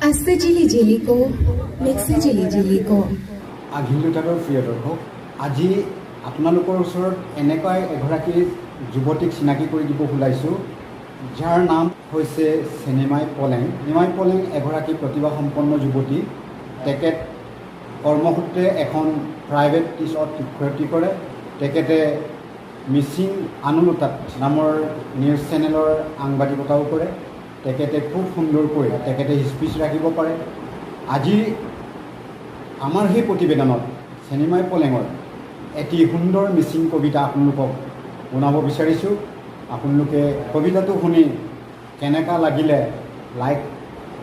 আস্তে জিলি জিলি কো মিক্সি জিলি জিলি কো আঘিলতাৰ প্ৰিয় দৰ্শক আজি আপোনালোকৰ ওচৰত এনেকুৱা এগৰাকী যুৱতীক চিনাকি কৰি দিব ওলাইছোঁ যাৰ নাম হৈছে চেনিমাই পলেং। নিমাই পলেং এগৰাকী প্ৰতিভাসম্পন্ন যুৱতী। তেখেত কৰ্মসূত্ৰে এখন প্ৰাইভেট টিউচনত শিক্ষয়িত্ৰী কৰে। তেখেতে মিচিং আনুলতাত নামৰ নিউজ চেনেলৰ সাংবাদিকতাও কৰে। তেখেতে খুব সুন্দৰকৈ তেখেতে স্পীচ ৰাখিব পাৰে। আজি আমাৰ সেই প্ৰতিবেদনত চেনিমাই পলেঙৰ এটি সুন্দৰ মিচিং কবিতা আপোনালোকক শুনাব বিচাৰিছোঁ। আপোনালোকে কবিতাটো শুনি কেনেকুৱা লাগিলে লাইক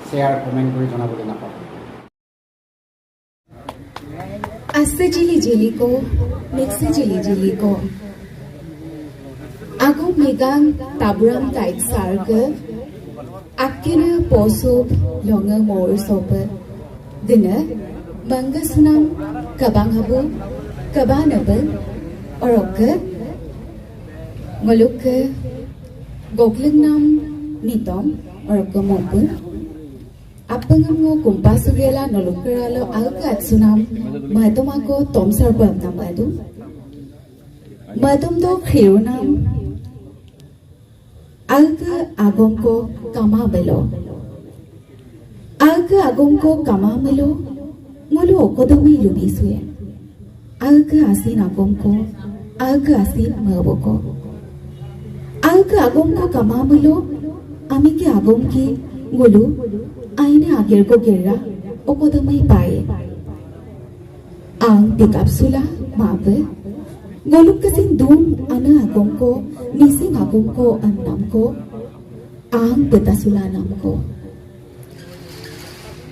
শ্বেয়াৰ কমেণ্ট কৰি জনাবলৈ নাপাব। আস্তে জিলি জিলি কো মিক্সি জিলি জিলি কো আগো মেগাং তাবুরাম কাইক সার্গ আক্কেনে পোসোব লঙ্গ মোর সোপ দিনে bangga sunam kabang habu kabanaba orok ngoluk gokling nam nitom orok mopu apangam ngo kumpasugela nolokralo alkat sunam matomako tomsar bam namadu matom do khirunam alka agomko kamabelo alka agomko kamamelo ngolo okodomi lubisuye alga asin agomko alga asin maboko alga agomko kamamulo ami ki agomki ngolo aine ager ko gerra okodomi paye ang tikapsula mabe ngolo kasin dum ana agomko nising agomko annamko ang betasula namko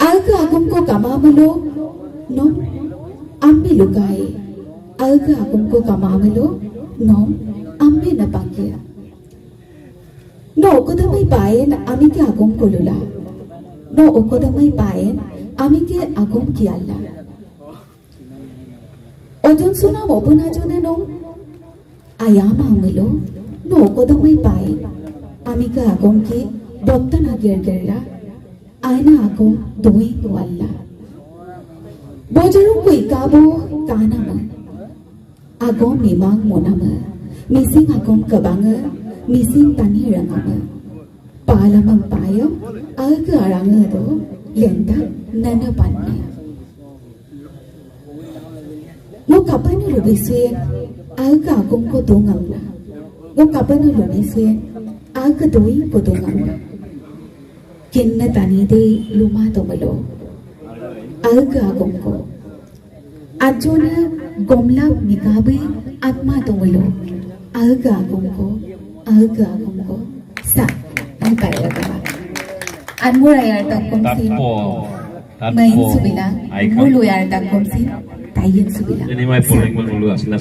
alga agomko kamamulo nom ambi lukai alga agumko kamamelo nom ambi napakya no okodamai payen ami ke agum kolula no okodamai payen ami ke agum kialla ojon suna obuna jone nom ayama amelo no okodamai payen ami ke agum ki bottana gergerla aina agum doi walla Bojarung kui kabo kanama agom mimang monama mising agom kabanga mising tani rangama palamang payam alga aranga do lenda nana panna mo kapano lubisuen alga agom ko dongamla mo kapano lubisuen alga doi ko dongamla kinna tani de luma tomalo alga agomko ajona gomla migabe atma tomelo alga agomko sa ang kailaga anmurayar tagkomsin main subila muluyar tagkomsin tayin subila Ini mai poleng mulu asli